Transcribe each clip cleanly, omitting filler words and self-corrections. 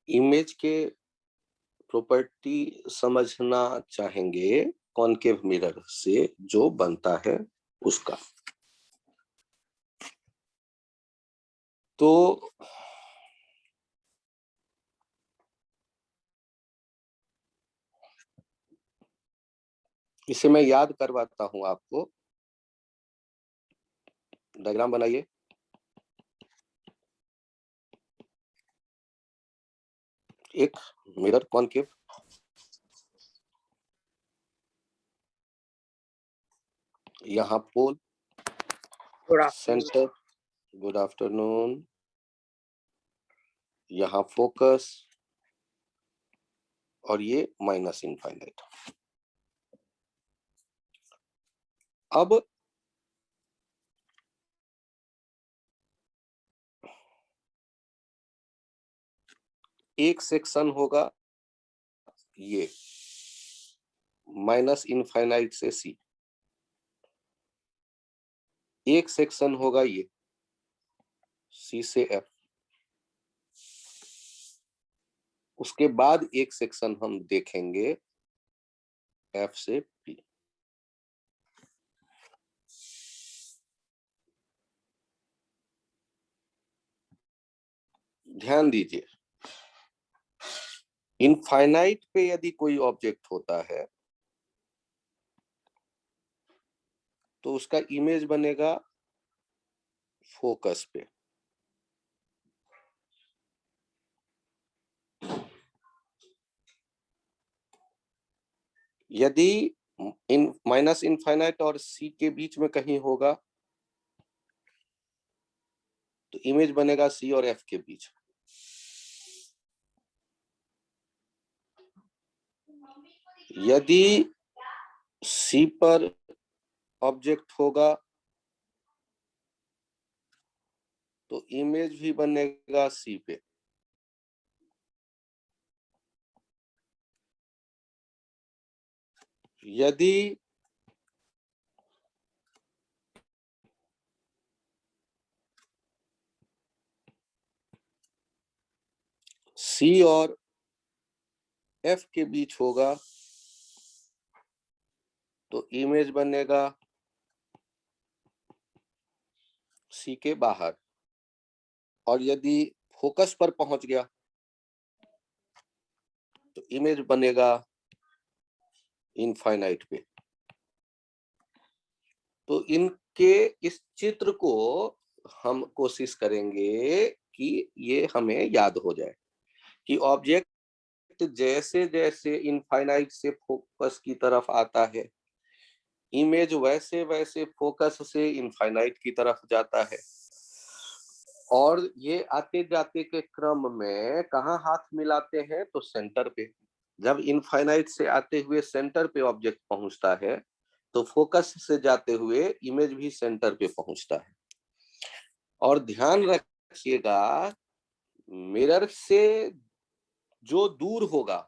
Image के property समझना चाहेंगे कॉनकेव मिरर से जो बनता है उसका। तो इसे मैं याद करवाता हूं आपको। डायग्राम बनाइए। एक मिरर कॉनकेव, यहाँ पोल, सेंटर, गुड आफ्टरनून, यहाँ फोकस और ये माइनस इनफाइनाइट। अब एक सेक्शन होगा ये माइनस इनफाइनाइट से सी, एक सेक्शन होगा ये सी से एफ, उसके बाद एक सेक्शन हम देखेंगे एफ से पी। ध्यान दीजिए, इनफाइनाइट पे यदि कोई ऑब्जेक्ट होता है तो उसका इमेज बनेगा फोकस पे। यदि इन माइनस इनफाइनाइट और सी के बीच में कहीं होगा तो इमेज बनेगा सी और एफ के बीच। यदि सी पर ऑब्जेक्ट होगा तो इमेज भी बनेगा सी पे। यदि सी और एफ के बीच होगा तो इमेज बनेगा सी के बाहर। और यदि फोकस पर पहुंच गया तो इमेज बनेगा इनफाइनाइट पे। तो इनके इस चित्र को हम कोशिश करेंगे कि ये हमें याद हो जाए कि ऑब्जेक्ट जैसे जैसे इनफाइनाइट से फोकस की तरफ आता है, इमेज वैसे वैसे फोकस से इनफाइनाइट की तरफ जाता है। और ये आते जाते के क्रम में कहाँ हाथ मिलाते हैं तो सेंटर पे। जब इनफाइनाइट से आते हुए सेंटर पे ऑब्जेक्ट पहुंचता है तो फोकस से जाते हुए इमेज भी सेंटर पे पहुंचता है। और ध्यान रखिएगा, मिरर से जो दूर होगा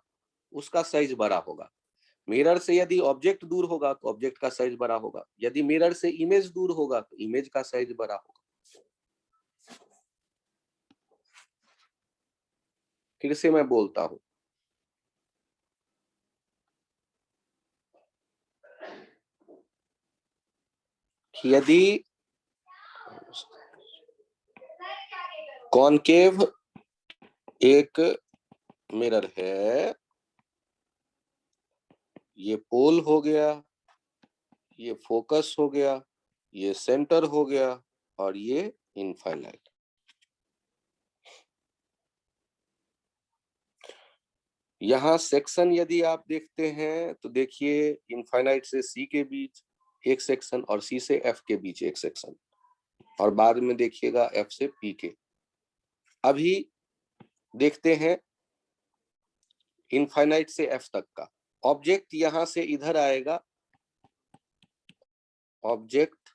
उसका साइज बड़ा होगा। मिरर से यदि ऑब्जेक्ट दूर होगा तो ऑब्जेक्ट का साइज बड़ा होगा। यदि मिरर से इमेज दूर होगा तो इमेज का साइज बड़ा होगा। फिर से मैं बोलता हूं, यदि कॉनकेव एक मिरर है, ये पोल हो गया, ये फोकस हो गया, ये सेंटर हो गया और ये इनफाइनाइट। यहाँ सेक्शन यदि आप देखते हैं तो देखिए इनफाइनाइट से सी के बीच एक सेक्शन और सी से एफ के बीच एक सेक्शन, और बाद में देखिएगा एफ से पी के। अभी देखते हैं इनफाइनाइट से एफ तक का। ऑब्जेक्ट यहां से इधर आएगा, ऑब्जेक्ट,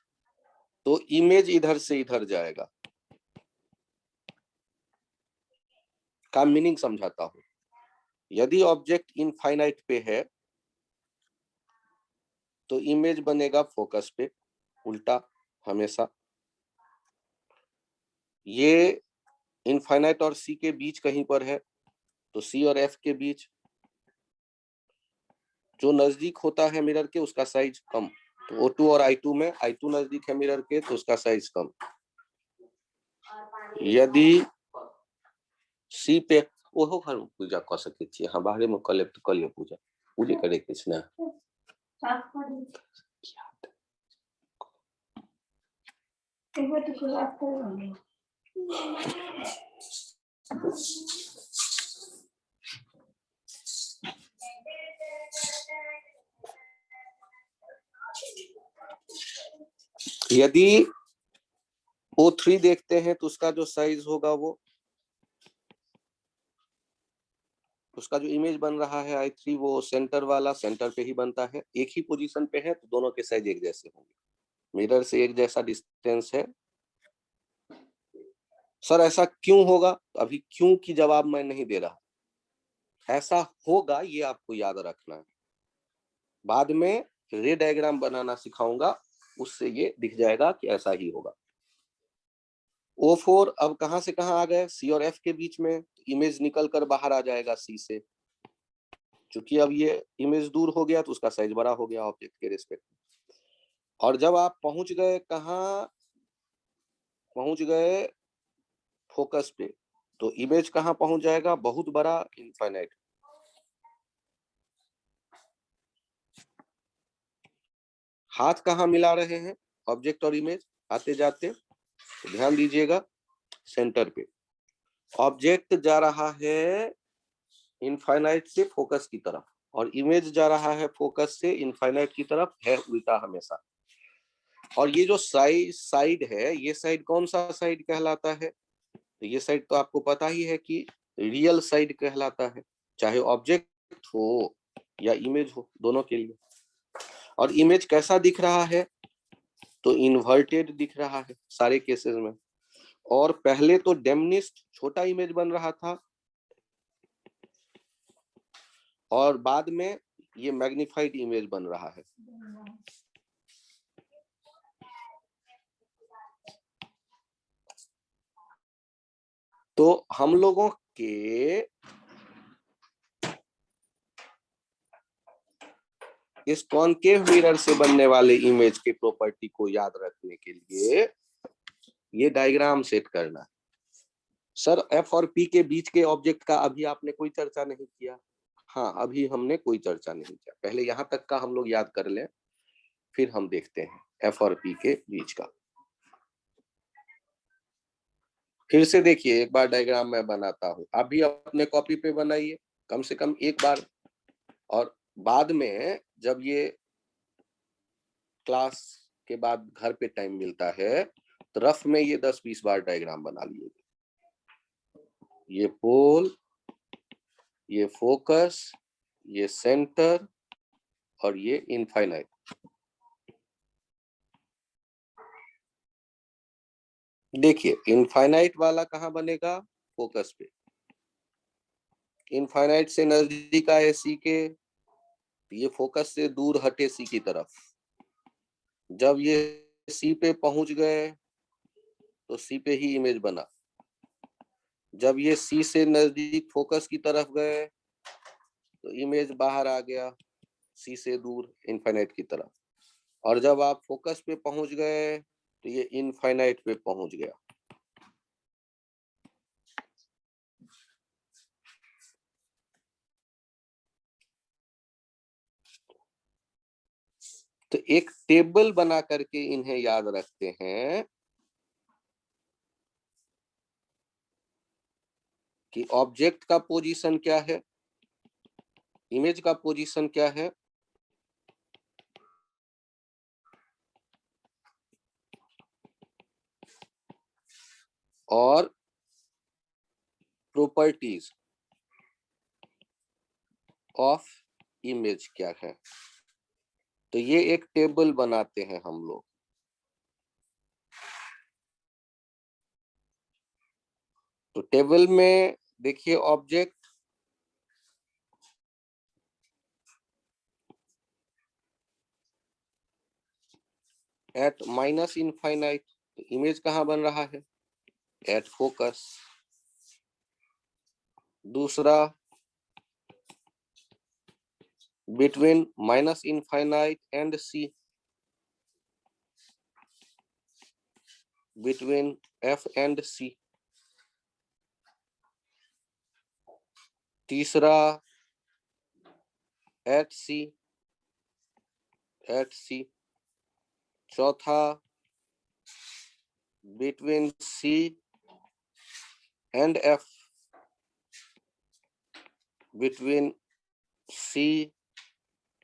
तो इमेज इधर से इधर जाएगा। का मीनिंग समझाता हूं। यदि ऑब्जेक्ट इनफाइनाइट पे है तो इमेज बनेगा फोकस पे, उल्टा हमेशा। ये इनफाइनाइट और सी के बीच कहीं पर है तो सी और एफ के बीच जो नजदीक होता है मिरर के उसका साइज कम। तो O2 और I2 में I2 नजदीक है मिरर के तो उसका साइज कम। यदि सी पे ओहो घर पूजा कर सके छी, हाँ बाहर में कले तो कलियो पूजा पूजे करे के छै ना। यदि O3 देखते हैं तो उसका जो साइज होगा वो उसका जो इमेज बन रहा है I3 वो सेंटर वाला सेंटर पे ही बनता है, एक ही पोजीशन पे है तो दोनों के साइज एक जैसे होंगे। मिरर से एक जैसा डिस्टेंस है। सर ऐसा क्यों होगा? अभी क्यों की जवाब मैं नहीं दे रहा, ऐसा होगा ये आपको याद रखना है। बाद में रे डायग्राम बनाना सिखाऊंगा, उससे ये दिख जाएगा कि ऐसा ही होगा। O4 अब कहां से कहां आ गए? सी और एफ के बीच में, इमेज निकल कर बाहर आ जाएगा सी से। चूंकि अब ये इमेज दूर हो गया तो उसका साइज बड़ा हो गया ऑब्जेक्ट के रिस्पेक्ट। और जब आप पहुंच गए कहां? पहुंच गए फोकस पे, तो इमेज कहां पहुंच जाएगा? बहुत बड़ा, इनफाइनाइट। हाथ कहां मिला रहे हैं ऑब्जेक्ट और इमेज आते जाते? तो ध्यान दीजिएगा सेंटर पे। ऑब्जेक्ट जा रहा है इनफाइनाइट से फोकस की तरफ और इमेज जा रहा है फोकस से इनफाइनाइट की तरफ, है उल्टा हमेशा। और ये जो साइड है, ये साइड कौन सा साइड कहलाता है? तो ये साइड तो आपको पता ही है कि रियल साइड कहलाता है, चाहे ऑब्जेक्ट हो या इमेज हो, दोनों के लिए। और इमेज कैसा दिख रहा है? तो इन्वर्टेड दिख रहा है सारे केसेस में। और पहले तो डेमनिस्ट छोटा इमेज बन रहा था और बाद में ये मैग्निफाइड इमेज बन रहा है। तो हम लोगों के इस कॉनकेव मिरर से बनने वाले इमेज के प्रॉपर्टी को याद रखने के लिए ये डायग्राम सेट करना है। सर एफ और पी के बीच के ऑब्जेक्ट का अभी आपने कोई चर्चा नहीं किया। हाँ, अभी हमने कोई चर्चा नहीं किया, पहले यहां तक का हम लोग याद कर लें, फिर हम देखते हैं एफ और पी के बीच का। फिर से देखिए, एक बार डायग्राम मैं बनाता हूं, आप भी अपने कॉपी पे बनाइए कम से कम एक बार, और बाद में जब ये क्लास के बाद घर पे टाइम मिलता है तो रफ में ये 10-20 बार डायग्राम बना लिए। ये पोल, ये फोकस, ये सेंटर और ये इनफाइनाइट। देखिए इनफाइनाइट वाला कहाँ बनेगा? फोकस पे। इनफाइनाइट से नजदीक आए सी के, ये फोकस से दूर हटे सी की तरफ। जब ये सी पे पहुंच गए तो सी पे ही इमेज बना। जब ये सी से नजदीक फोकस की तरफ गए तो इमेज बाहर आ गया सी से दूर इनफाइनाइट की तरफ। और जब आप फोकस पे पहुंच गए तो ये इनफाइनाइट पे पहुंच गया। तो एक टेबल बना करके इन्हें याद रखते हैं कि ऑब्जेक्ट का पोजीशन क्या है, इमेज का पोजीशन क्या है, और प्रॉपर्टीज ऑफ इमेज क्या है। तो ये एक टेबल बनाते हैं हम लोग। तो टेबल में देखिए ऑब्जेक्ट, एट माइनस इनफाइनाइट, तो इमेज कहाँ बन रहा है? At focus. दूसरा between minus infinite and C, between F and C. तीसरा at C, चौथा between C and F, between C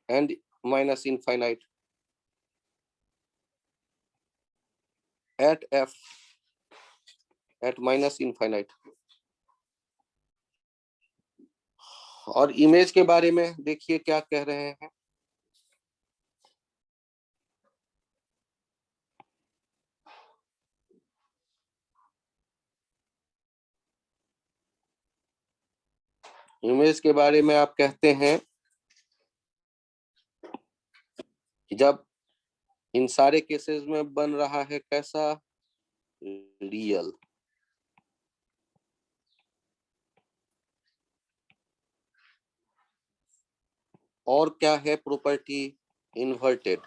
and minus infinite, at F, at minus infinite. और image के बारे में देखिए क्या कह रहे हैं। इमेज के बारे में आप कहते हैं कि जब इन सारे केसेस में बन रहा है कैसा, रियल। और क्या है property, inverted,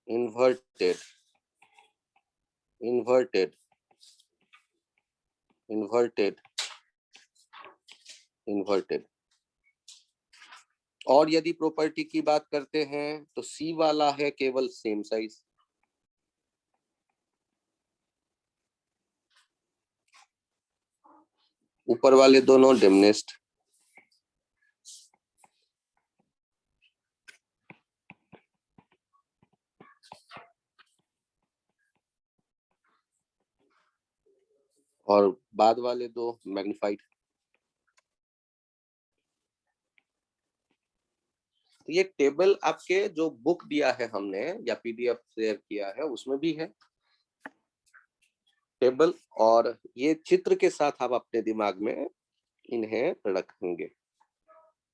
inverted, inverted, inverted, inverted. और यदि प्रॉपर्टी की बात करते हैं तो सी वाला है केवल सेम साइज, ऊपर वाले दोनों डिमनेस्ट। और बाद वाले दो मैग्नीफाइड। तो ये टेबल आपके जो बुक दिया है हमने या पीडीएफ शेयर किया है उसमें भी है टेबल, और ये चित्र के साथ आप अपने दिमाग में इन्हें रखेंगे।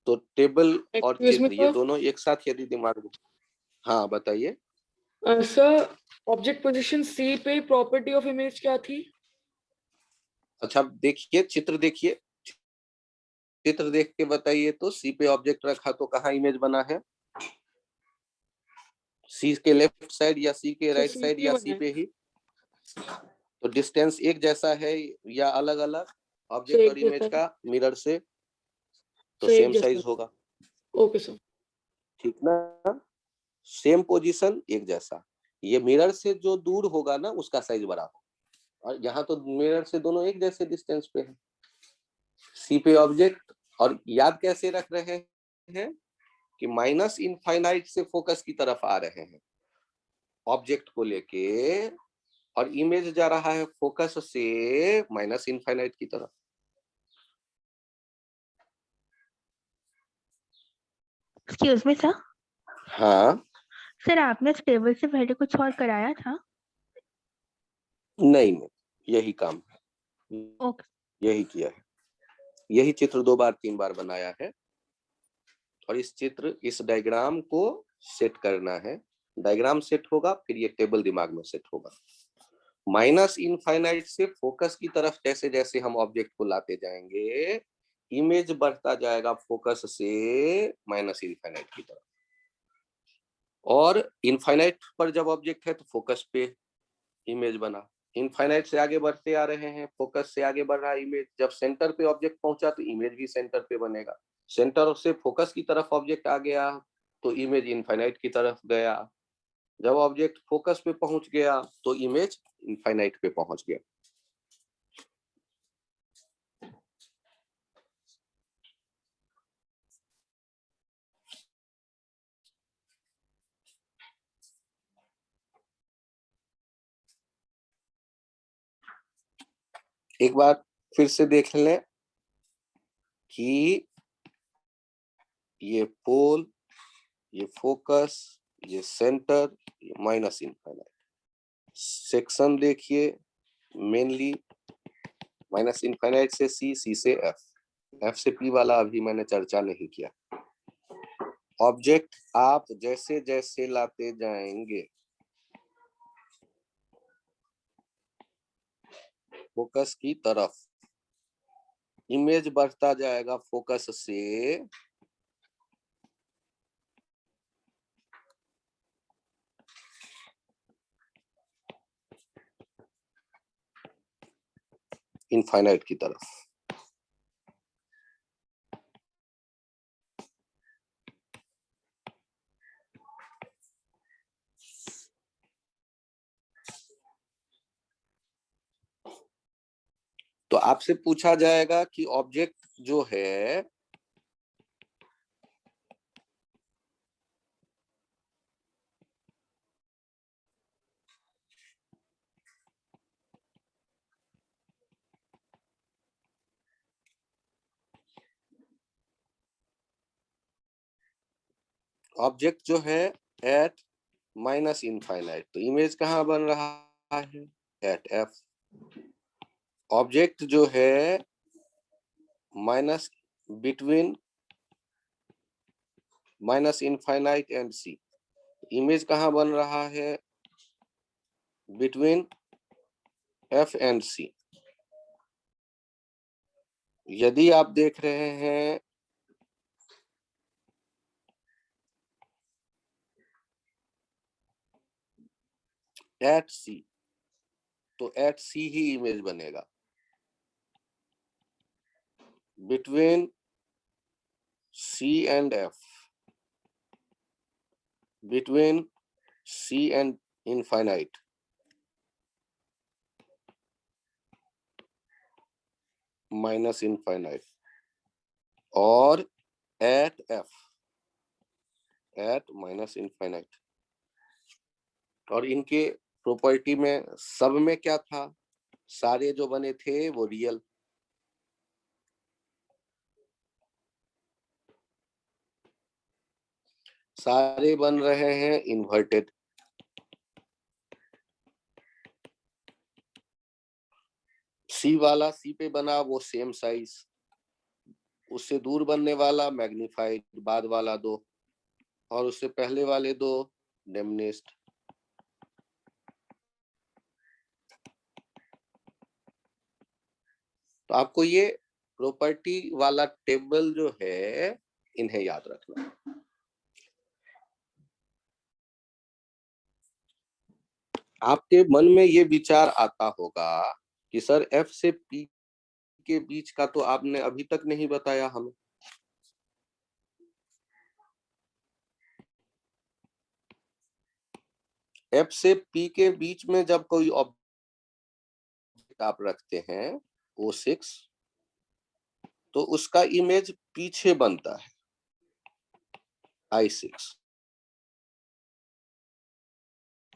तो टेबल और चित्र ये दोनों एक साथ यदि दिमाग में, हाँ बताइए सर। ऑब्जेक्ट पोजीशन सी पे प्रॉपर्टी ऑफ इमेज क्या थी? अच्छा देखिए चित्र, देखिए चित्र देख के बताइए। तो सी पे ऑब्जेक्ट रखा तो कहाँ इमेज बना है, सी के लेफ्ट साइड या सी के राइट साइड या सी पे ही। तो डिस्टेंस एक जैसा है या अलग अलग ऑब्जेक्ट और इमेज का मिरर से, तो सेम साइज होगा। Okay sir. ठीक ना, सेम पोजीशन एक जैसा। ये मिरर से जो दूर होगा ना उसका साइज बड़ा होगा, और यहाँ तो मिरर से दोनों एक जैसे डिस्टेंस पे है। सी पे ऑब्जेक्ट, और याद कैसे रख रहे हैं कि माइनस इनफाइनाइट से फोकस की तरफ आ रहे हैं ऑब्जेक्ट को लेके, और इमेज जा रहा है फोकस से माइनस इनफाइनाइट की तरफ। Excuse me sir. हाँ सर आपने इस टेबल से पहले कुछ और कराया था? नहीं, यही काम है, यही किया है, यही चित्र 2 बार 3 बार बनाया है। और इस चित्र, इस डायग्राम को सेट करना है। डायग्राम सेट होगा फिर ये टेबल दिमाग में सेट होगा। माइनस इनफाइनाइट से फोकस की तरफ जैसे जैसे हम ऑब्जेक्ट को लाते जाएंगे, इमेज बढ़ता जाएगा फोकस से माइनस इनफाइनाइट की तरफ। और इनफाइनाइट पर जब ऑब्जेक्ट है तो फोकस पे इमेज बना, इनफाइनाइट से आगे बढ़ते आ रहे हैं, फोकस से आगे बढ़ रहा है इमेज। जब सेंटर पे ऑब्जेक्ट पहुंचा तो इमेज भी सेंटर पे बनेगा। सेंटर से फोकस की तरफ ऑब्जेक्ट आ गया तो इमेज इनफाइनाइट की तरफ गया। जब ऑब्जेक्ट फोकस पे पहुंच गया तो इमेज इनफाइनाइट पे पहुंच गया। एक बार फिर से देख लें कि ये पोल, ये फोकस, ये सेंटर, ये माइनस इनफाइनाइट। सेक्शन देखिए, मेनली माइनस इनफाइनाइट से सी, सी से एफ, एफ से पी वाला अभी मैंने चर्चा नहीं किया। ऑब्जेक्ट आप जैसे जैसे लाते जाएंगे फोकस की तरफ, इमेज बढ़ता जाएगा फोकस से इनफाइनाइट की तरफ। तो आपसे पूछा जाएगा कि ऑब्जेक्ट जो है ऑब्जेक्ट जो है एट माइनस इनफाइनाइट, तो इमेज कहाँ बन रहा है? At F. ऑब्जेक्ट जो है minus between minus infinite and C, image कहाँ बन रहा है? Between F and C. यदि आप देख रहे हैं एट सी, तो एट सी ही इमेज बनेगा। Between C and F, between C and infinite, minus infinite, और at F, at minus infinite. और इनके प्रॉपर्टी में सब में क्या था? सारे जो बने थे वो रियल। सारे बन रहे हैं इन्वर्टेड। सी वाला सी पे बना वो सेम साइज, उससे दूर बनने वाला मैग्नीफाइड, बाद वाला दो, और उससे पहले वाले दो डिमिनिश्ड। तो आपको ये प्रॉपर्टी वाला टेबल जो है इन्हें याद रखना। आपके मन में ये विचार आता होगा कि सर एफ से पी के बीच का तो आपने अभी तक नहीं बताया हमें। एफ से पी के बीच में जब कोई ऑब्जेक्ट आप रखते हैं O6, तो उसका इमेज पीछे बनता है I6।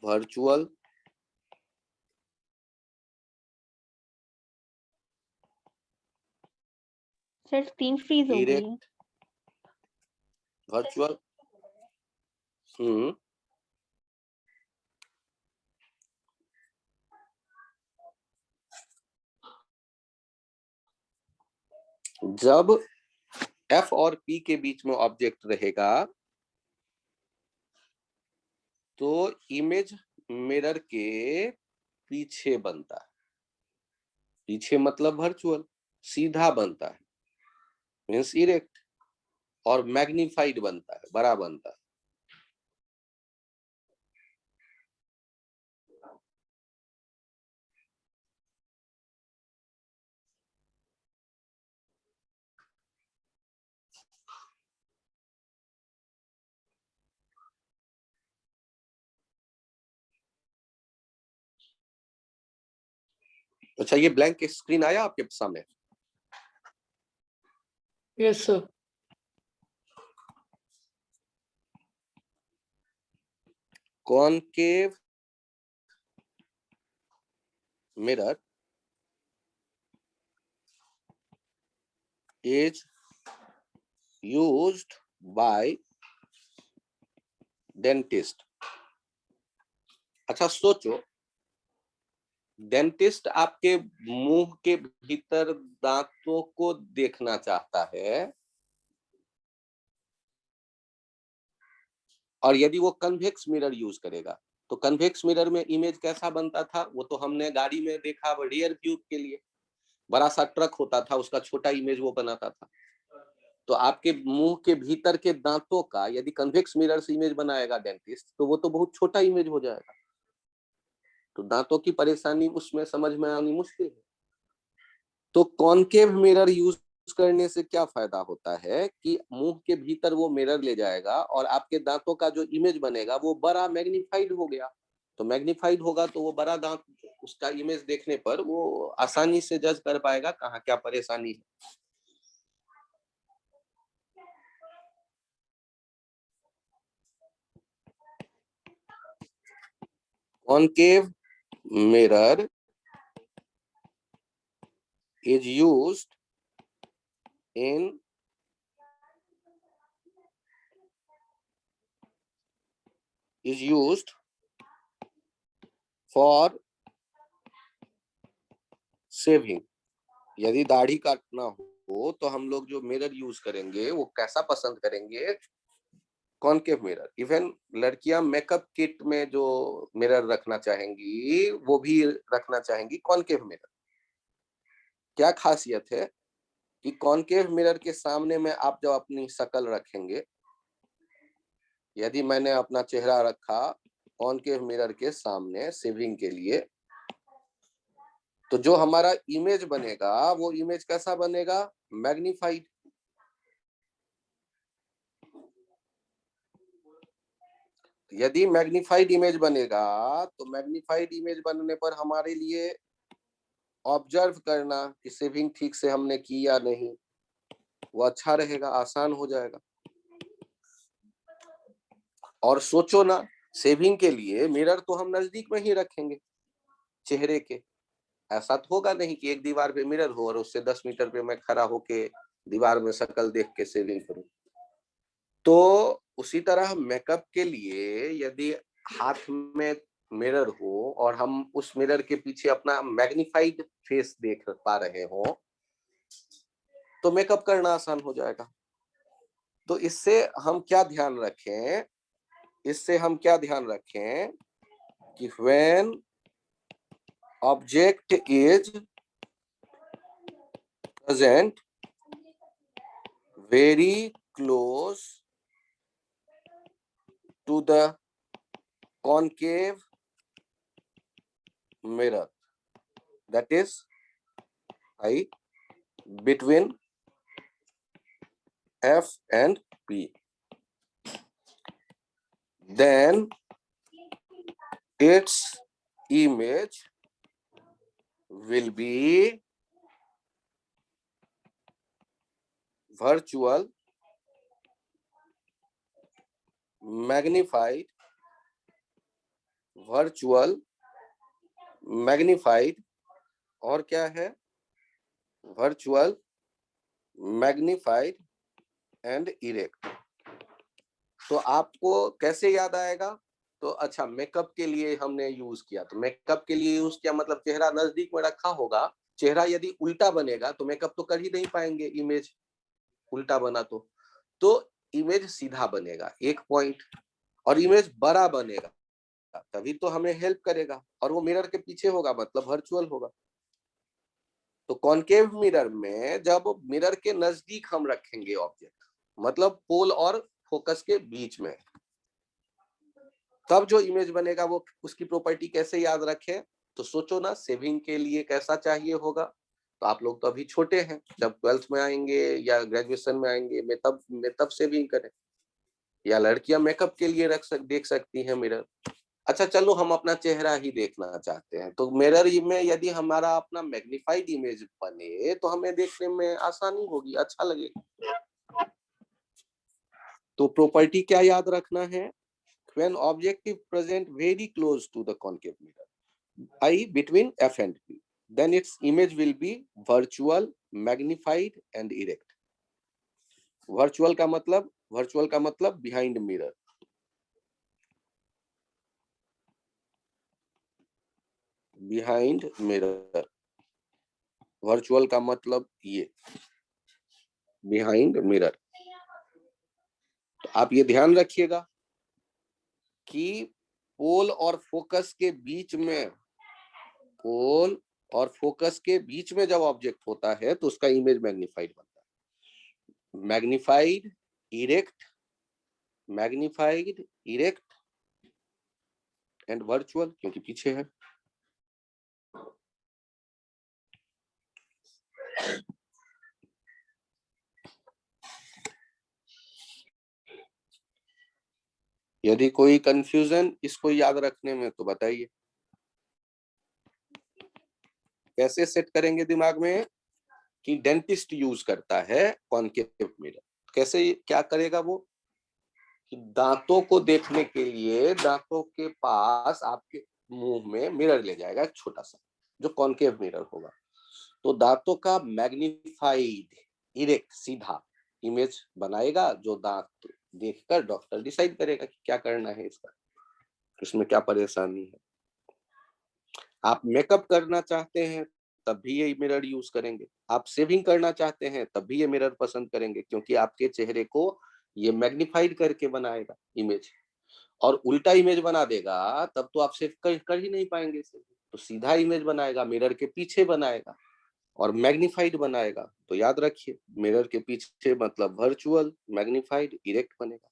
Virtual, sir screen freeze हो गई है। Direct, virtual. जब एफ और पी के बीच में ऑब्जेक्ट रहेगा तो इमेज मिरर के पीछे बनता है। पीछे मतलब वर्चुअल, सीधा बनता है, मीन्स इरेक्ट, और मैग्नीफाइड बनता है, बड़ा बनता है। अच्छा, ये ब्लैंक स्क्रीन आया आपके सामने? Yes, sir. Concave mirror is used by dentist। अच्छा सोचो, डेंटिस्ट आपके मुंह के भीतर दांतों को देखना चाहता है, और यदि वो कन्वेक्स मिरर यूज करेगा तो कन्वेक्स मिरर में इमेज कैसा बनता था? वो तो हमने गाड़ी में देखा, रियर व्यू के लिए बड़ा सा ट्रक होता था, उसका छोटा इमेज वो बनाता था। तो आपके मुंह के भीतर के दांतों का यदि कन्वेक्स मिरर से इमेज बनाएगा डेंटिस्ट, तो वो तो बहुत छोटा इमेज हो जाएगा। तो दांतों की परेशानी उसमें समझ में आनी मुश्किल है। तो कॉनकेव मिरर यूज करने से क्या फायदा होता है कि मुंह के भीतर वो मिरर ले जाएगा और आपके दांतों का जो इमेज बनेगा वो बड़ा मैग्नीफाइड हो गया। तो मैग्नीफाइड होगा तो वो बड़ा दांत उसका इमेज देखने पर वो आसानी से जज कर पाएगा कहाँ क्या परेशानी है। Concave mirror is used in for shaving. यदि दाढ़ी काटना हो तो हम लोग जो मिरर यूज करेंगे वो कैसा पसंद करेंगे? Concave mirror. इवन लड़कियां मेकअप किट में जो मिरर रखना चाहेंगी वो भी रखना चाहेंगी कॉनकेव मिरर। क्या खासियत है कि कॉनकेव मिरर के सामने में आप जब अपनी शक्ल रखेंगे, यदि मैंने अपना चेहरा रखा कॉनकेव मिरर के सामने शेविंग के लिए, तो जो हमारा इमेज बनेगा वो इमेज कैसा बनेगा? मैग्नीफाइड। यदि मैग्नीफाइड इमेज बनेगा तो मैग्नीफाइड इमेज बनने पर हमारे लिए ऑब्जर्व करना कि शेविंग ठीक से हमने की या नहीं वो अच्छा रहेगा, आसान हो जाएगा। और सोचो ना, शेविंग के लिए मिरर तो हम नजदीक में ही रखेंगे चेहरे के। ऐसा तो होगा नहीं कि एक दीवार पे मिरर हो और उससे 10 मीटर पे मैं खड़ा होके दीवार में शक्ल देख के शेविंग करूं। तो उसी तरह मेकअप के लिए यदि हाथ में मिरर हो और हम उस मिरर के पीछे अपना मैग्नीफाइड फेस देख पा रहे हो तो मेकअप करना आसान हो जाएगा। तो इससे हम क्या ध्यान रखें? कि when object is present very close to the concave mirror, that is I between F and P, then its image will be virtual, magnified, और क्या है? Virtual, magnified and erect. तो आपको कैसे याद आएगा? तो अच्छा, मेकअप के लिए हमने यूज किया, तो मेकअप के लिए यूज किया मतलब चेहरा नजदीक में रखा होगा। चेहरा यदि उल्टा बनेगा तो मेकअप तो कर ही नहीं पाएंगे, इमेज उल्टा बना तो इमेज सीधा बनेगा, एक पॉइंट। और इमेज बड़ा बनेगा तभी तो हमें हेल्प करेगा, और वो मिरर के पीछे होगा मतलब वर्चुअल होगा। तो कॉनकेव मिरर में जब मिरर के नजदीक हम रखेंगे ऑब्जेक्ट, मतलब पोल और फोकस के बीच में, तब जो इमेज बनेगा वो उसकी प्रॉपर्टी कैसे याद रखें? तो सोचो ना, सेविंग के लिए कैसा चाहिए होगा? तो आप लोग तो अभी छोटे हैं, जब 12th में आएंगे या ग्रेजुएशन में आएंगे मैं तब सेविंग करें। या लड़कियां मेकअप के लिए देख सकती हैं मिरर। अच्छा चलो, हम अपना चेहरा ही देखना चाहते हैं तो मिरर में यदि हमारा अपना मैग्नीफाइड इमेज बने तो हमें देखने में आसानी होगी, अच्छा लगेगा। तो प्रॉपर्टी क्या याद रखना है? When objective present very close to the concave mirror, i between F and P, then its image will be virtual, magnified and erect. Virtual का मतलब behind mirror. Behind mirror, virtual का मतलब ये बिहाइंड मिरर। तो आप ये ध्यान रखिएगा कि पोल और फोकस के बीच में जब ऑब्जेक्ट होता है तो उसका इमेज मैग्नीफाइड बनता है। मैग्नीफाइड, इरेक्ट एंड वर्चुअल, क्योंकि पीछे है। यदि कोई कंफ्यूजन इसको याद रखने में तो बताइए। कैसे सेट करेंगे दिमाग में कि डेंटिस्ट यूज करता है कॉनकेव मिरर? कैसे, क्या करेगा वो कि दांतों को देखने के लिए दांतों के पास आपके मुंह में मिरर ले जाएगा, एक छोटा सा जो कॉनकेव मिरर होगा। तो दांतों का मैग्नीफाइड इरेक्ट सीधा इमेज बनाएगा, जो दांत देखकर डॉक्टर डिसाइड करेगा कि क्या करना है इसका, इसमें क्या परेशानी है। आप मेकअप करना चाहते हैं तब भी ये मिरर यूज करेंगे, आप सेविंग करना चाहते हैं तब भी ये मिरर पसंद करेंगे, क्योंकि आपके चेहरे को ये मैग्नीफाइड करके बनाएगा इमेज। और उल्टा इमेज बना देगा तब तो आप सेव कर ही नहीं पाएंगे इसे। तो सीधा इमेज बनाएगा, मिरर के पीछे बनाएगा और मैग्नीफाइड बनाएगा। तो याद रखिए, मिरर के पीछे मतलब वर्चुअल, मैग्नीफाइड इरेक्ट बनेगा।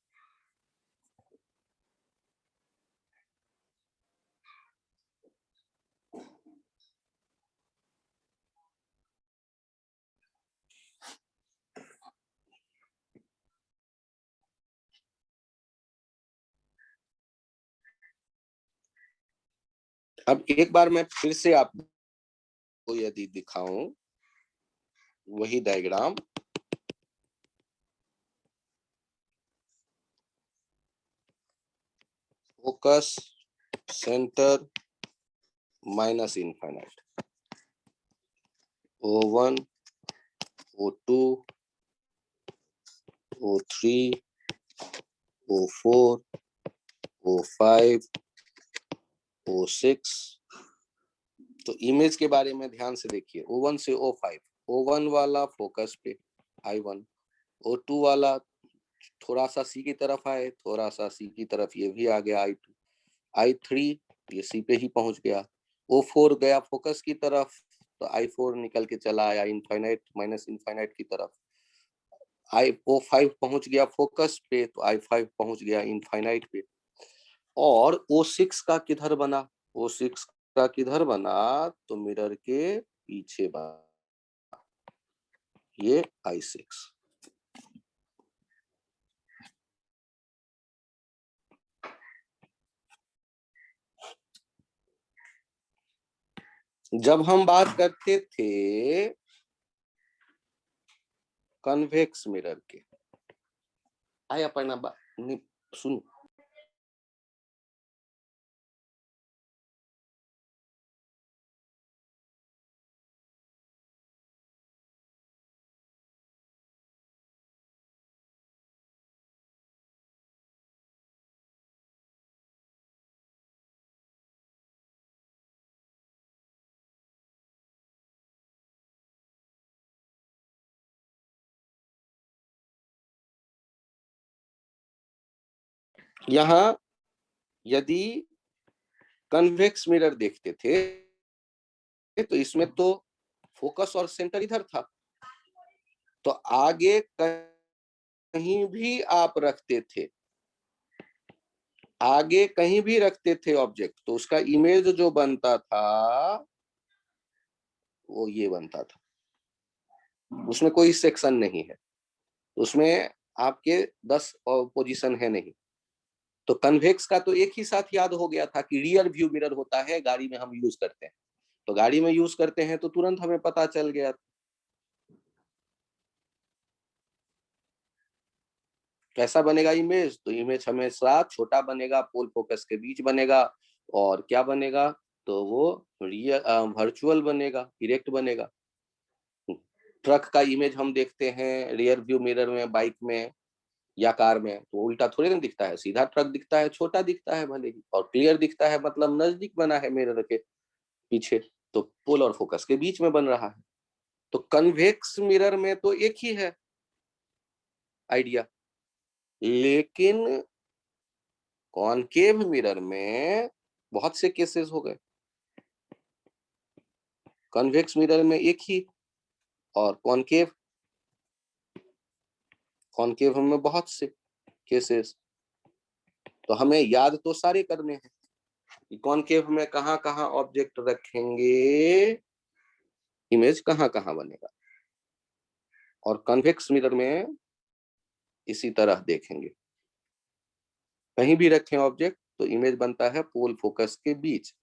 अब एक बार मैं फिर से आपको यदि दिखाऊं वही diagram, focus, centre, minus infinite, O1, O2, O3, O4, O5, O6। तो इमेज के बारे में ध्यान से देखिए, O1 से O5, O1 वाला फोकस पे I1, O2 वाला थोड़ा सा सी की तरफ आए, थोड़ा सा सी की तरफ ये भी आ गया I2, I3 ये सी पे ही पहुंच गया, O4 गया फोकस की तरफ तो I4 निकल के चला आया इनफाइनाइट माइनस इनफाइनाइट की तरफ, O5 पहुंच गया फोकस पे तो I5 पहुंच गया इनफाइनाइट पे। और O6 का किधर बना? O6 का किधर बना? तो मिरर के पीछे बना, ये I6। जब हम बात करते थे कन्वेक्स मिरर के, आया पढ़ना सुन, यहाँ यदि कन्वेक्स मिरर देखते थे तो इसमें तो फोकस और सेंटर इधर था, तो आगे कहीं भी आप रखते थे, आगे कहीं भी रखते थे ऑब्जेक्ट, तो उसका इमेज जो बनता था वो ये बनता था, उसमें कोई सेक्शन नहीं है, उसमें आपके 10 पोजीशन है नहीं। तो कन्वेक्स का तो एक ही साथ याद हो गया था कि रियर व्यू मिरर होता है, गाड़ी में हम यूज करते हैं, तो गाड़ी में यूज करते हैं तो तुरंत हमें पता चल गया। कैसा बनेगा इमेज? तो इमेज हमेशा छोटा बनेगा, पोल फोकस के बीच बनेगा, और क्या बनेगा? तो वो रियल वर्चुअल बनेगा, इरेक्ट बनेगा। ट्रक का इमेज हम देखते हैं रियर व्यू मिरर में, बाइक में या कार में, तो उल्टा थोड़ी ना दिखता है, सीधा ट्रक दिखता है, छोटा दिखता है भले ही, और क्लियर दिखता है, मतलब नजदीक बना है मिरर के पीछे, तो पोल और फोकस के बीच में बन रहा है। तो कन्वेक्स मिरर में तो एक ही है आइडिया, लेकिन कॉनकेव मिरर में बहुत से केसेस हो गए। कन्वेक्स मिरर में एक ही, और कॉनकेव, कॉनकेव में बहुत से केसेस। तो हमें याद तो सारे करने हैं कि कॉनकेव में कहाँ कहाँ ऑब्जेक्ट रखेंगे, इमेज कहाँ कहाँ बनेगा, और कन्वेक्स मिरर में इसी तरह देखेंगे। कहीं भी रखें ऑब्जेक्ट तो इमेज बनता है पोल फोकस के बीच।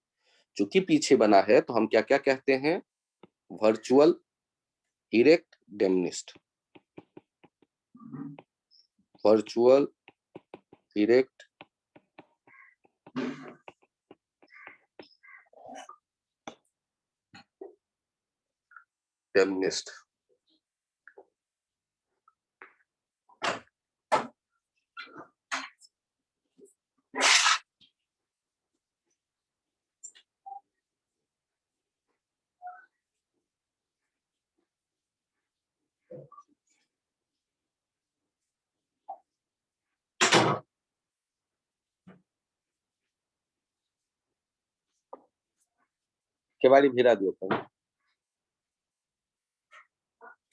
चूंकि पीछे बना है तो हम क्या क्या कहते हैं, virtual, erect, diminished. Virtual, erect, diminished. केवाड़ी भिरा दियो कने,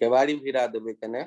केवाड़ी भिरा देबे कने।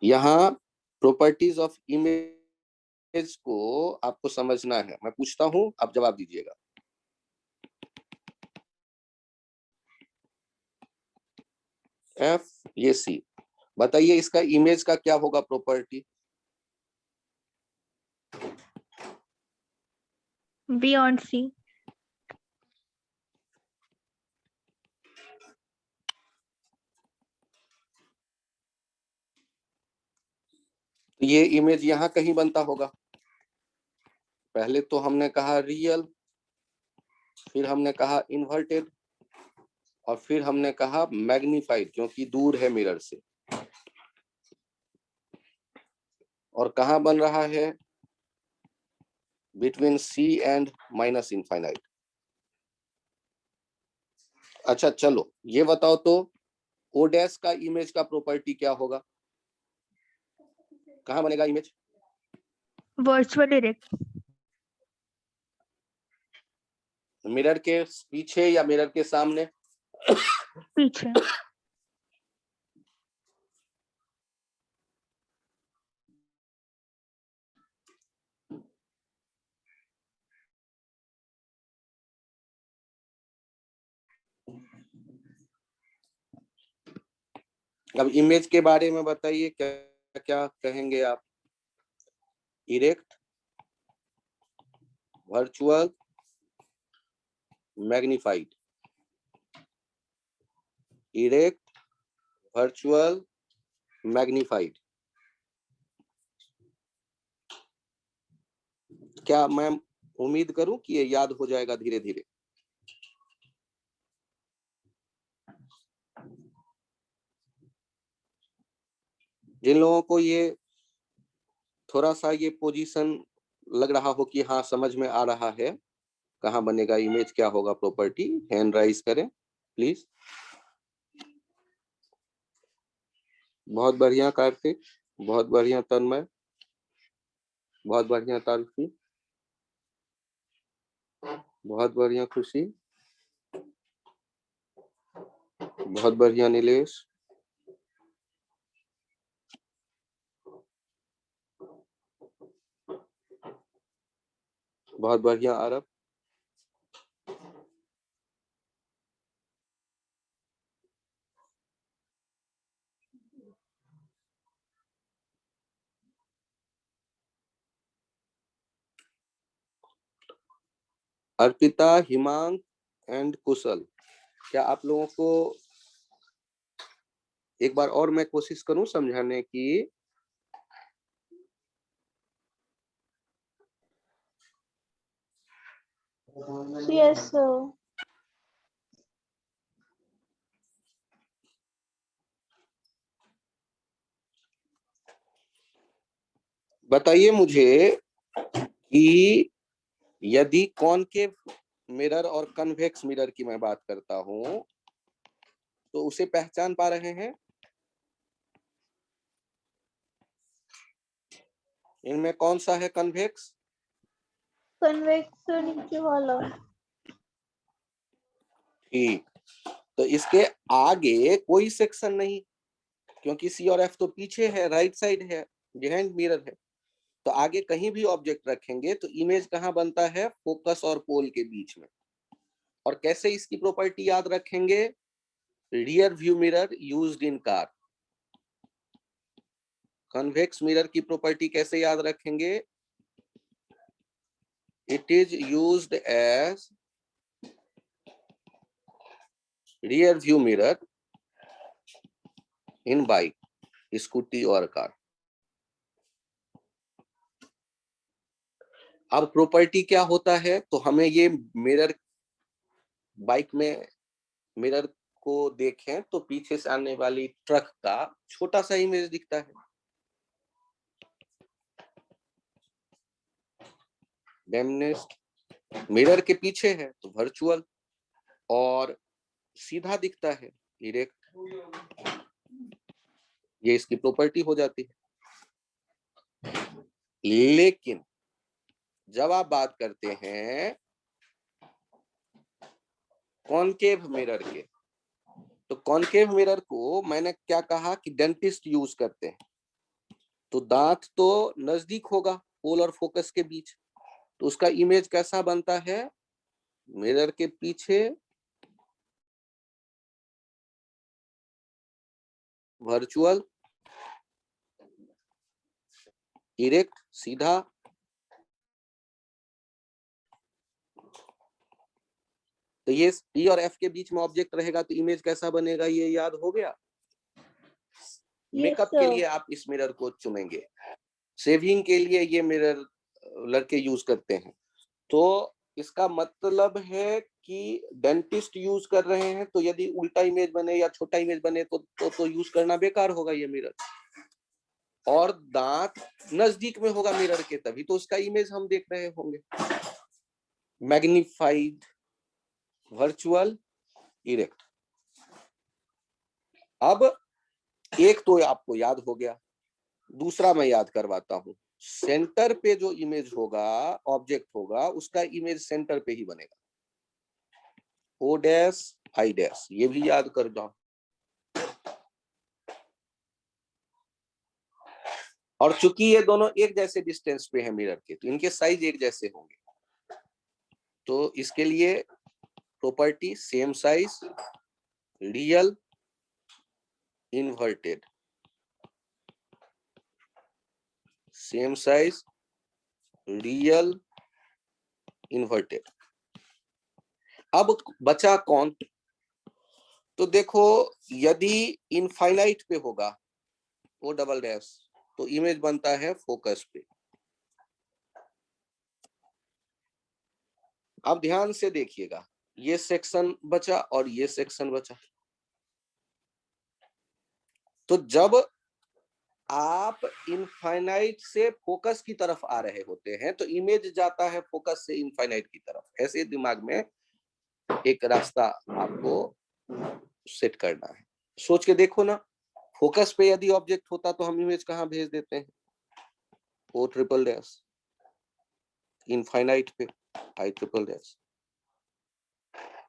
यहाँ प्रॉपर्टीज ऑफ इमेज को आपको समझना है। मैं पूछता हूं, आप जवाब दीजिएगा। एफ, ये सी। बताइए इसका इमेज का क्या होगा प्रॉपर्टी? बी ऑन सी। तो ये इमेज यहाँ कहीं बनता होगा। पहले तो हमने कहा रियल, फिर हमने कहा इन्वर्टेड, और फिर हमने कहा मैग्नीफाइड क्योंकि दूर है मिरर से। और कहाँ बन रहा है? Between C and minus infinite. अच्छा चलो ये बताओ तो ओ डैश का इमेज का प्रॉपर्टी क्या होगा? कहाँ बनेगा इमेज? Virtual erect. मिरर के पीछे या मिरर के सामने? पीछे। अब इमेज के बारे में बताइए, क्या क्या कहेंगे आप? Erect, virtual, magnified. Erect, virtual magnified. क्या मैं उम्मीद करूं कि ये याद हो जाएगा धीरे धीरे? जिन लोगों को ये थोड़ा सा ये पोजीशन लग रहा हो कि हाँ समझ में आ रहा है, कहाँ बनेगा इमेज, क्या होगा प्रॉपर्टी, हैंड राइज करें प्लीज। बहुत बढ़िया कार्तिक, बहुत बढ़िया तन्मय, बहुत बढ़िया तालफी, बहुत बढ़िया खुशी, बहुत बढ़िया नीलेश, बहुत बढ़िया आरब, अर्पिता, हिमांक एंड कुशल। क्या आप लोगों को एक बार और मैं कोशिश करूं समझाने की? Yes, sir. बताइए मुझे कि यदि कॉनकेव मिरर और कन्वेक्स मिरर की मैं बात करता हूं तो उसे पहचान पा रहे हैं? इनमें कौन सा है कन्वेक्स? Convex नीचे वाला। ठीक, तो इसके आगे कोई सेक्शन नहीं, क्योंकि सी और एफ तो पीछे है, राइट साइड है, बिहाइंड मिरर है। तो आगे कहीं भी ऑब्जेक्ट रखेंगे तो इमेज कहाँ बनता है? फोकस और पोल के बीच में। और कैसे इसकी प्रॉपर्टी याद रखेंगे? Rear view mirror used in car. Convex mirror की प्रॉपर्टी कैसे याद रखेंगे? It is used as rear view mirror in bike, scooty और कार। अब प्रॉपर्टी क्या होता है? तो हमें ये मिरर, बाइक में मिरर को देखें तो पीछे से आने वाली ट्रक का छोटा सा इमेज दिखता है। डेमनेस्ट मिरर के पीछे है तो वर्चुअल, और सीधा दिखता है डायरेक्ट। ये इसकी प्रॉपर्टी हो जाती है। लेकिन जब आप बात करते हैं कॉनकेव मिरर के, तो कॉनकेव मिरर को मैंने क्या कहा कि डेंटिस्ट यूज करते हैं। तो दांत तो नजदीक होगा पोल और फोकस के बीच, तो उसका इमेज कैसा बनता है? मिरर के पीछे वर्चुअल, डायरेक्ट सीधा। तो ये ई और एफ के बीच में ऑब्जेक्ट रहेगा तो इमेज कैसा बनेगा, ये याद हो गया? मेकअप के लिए आप इस मिरर को चुनेंगे, शेविंग के लिए ये मिरर लड़के यूज करते हैं। तो इसका मतलब है कि डेंटिस्ट यूज कर रहे हैं, तो यदि उल्टा इमेज बने या छोटा इमेज बने तो यूज करना बेकार होगा ये मिरर। और दांत नजदीक में होगा मिरर के, तभी तो उसका इमेज हम देख रहे होंगे। Magnified, virtual, erect. अब एक तो आपको याद हो गया, दूसरा मैं याद करवाता हूं। सेंटर पे जो इमेज होगा, ऑब्जेक्ट होगा, उसका इमेज सेंटर पे ही बनेगा। ओ डैश आई डैश, ये भी याद कर जाओ। और चूंकि ये दोनों एक जैसे डिस्टेंस पे है मिरर के, तो इनके साइज एक जैसे होंगे। तो इसके लिए property same size, real, inverted. Same size, real, inverted. अब बचा कौन? तो देखो यदि इनफाइनाइट पे होगा ओ डबल डैश तो इमेज बनता है फोकस पे। अब ध्यान से देखिएगा, ये सेक्शन बचा और ये सेक्शन बचा। तो जब आप इनफाइनाइट से फोकस की तरफ आ रहे होते हैं तो इमेज जाता है फोकस से इनफाइनाइट की तरफ। ऐसे दिमाग में एक रास्ता आपको सेट करना है। सोच के देखो ना, फोकस पे यदि ऑब्जेक्ट होता तो हम इमेज कहाँ भेज देते हैं? ओ ट्रिपल डैश। इनफाइनाइट पे आई ट्रिपल डैश।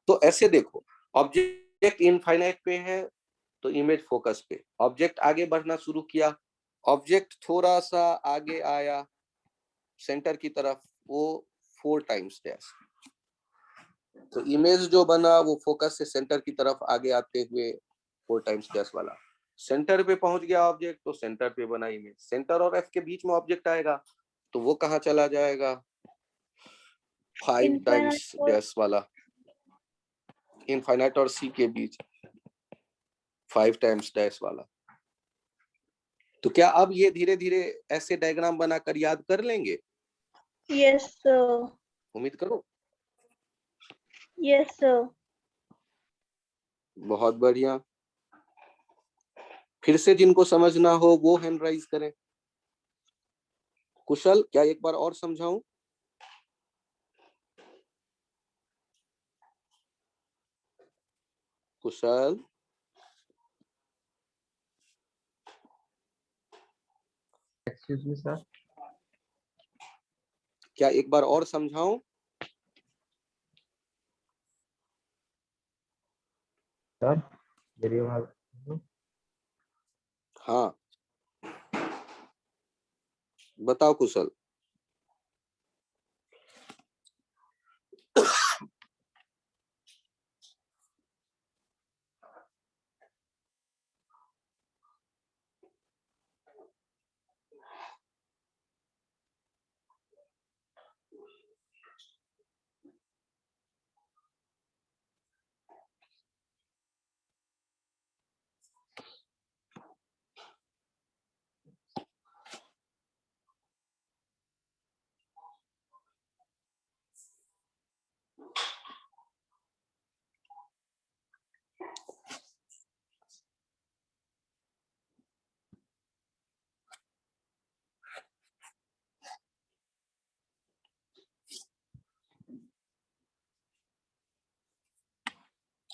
तो ऐसे देखो, ऑब्जेक्ट इनफाइनाइट पे है तो इमेज फोकस पे। ऑब्जेक्ट आगे बढ़ना शुरू किया, ऑब्जेक्ट थोड़ा सा आगे आया सेंटर की तरफ, वो 4 टाइम्स डैश। तो इमेज जो बना वो फोकस से सेंटर की तरफ आगे आते हुए 4 टाइम्स डैश वाला। सेंटर पे पहुंच गया ऑब्जेक्ट तो सेंटर पे बना इमेज। सेंटर और एफ के बीच में ऑब्जेक्ट आएगा तो वो कहाँ चला जाएगा? 5 टाइम्स डैश वाला। इनफाइनाइट और सी के बीच 5 टाइम्स डैश वाला। तो क्या अब ये धीरे धीरे ऐसे डायग्राम बनाकर याद कर लेंगे? Yes, sir. उम्मीद करो। Yes, sir. बहुत बढ़िया। फिर से जिनको समझना हो वो हैंड राइज करें। कुशल, क्या एक बार और समझाऊं? कुशल, एक्सक्यूज मी सर। क्या एक बार और समझाऊं? सर मेरी आवाज हाँ बताओ कुशल।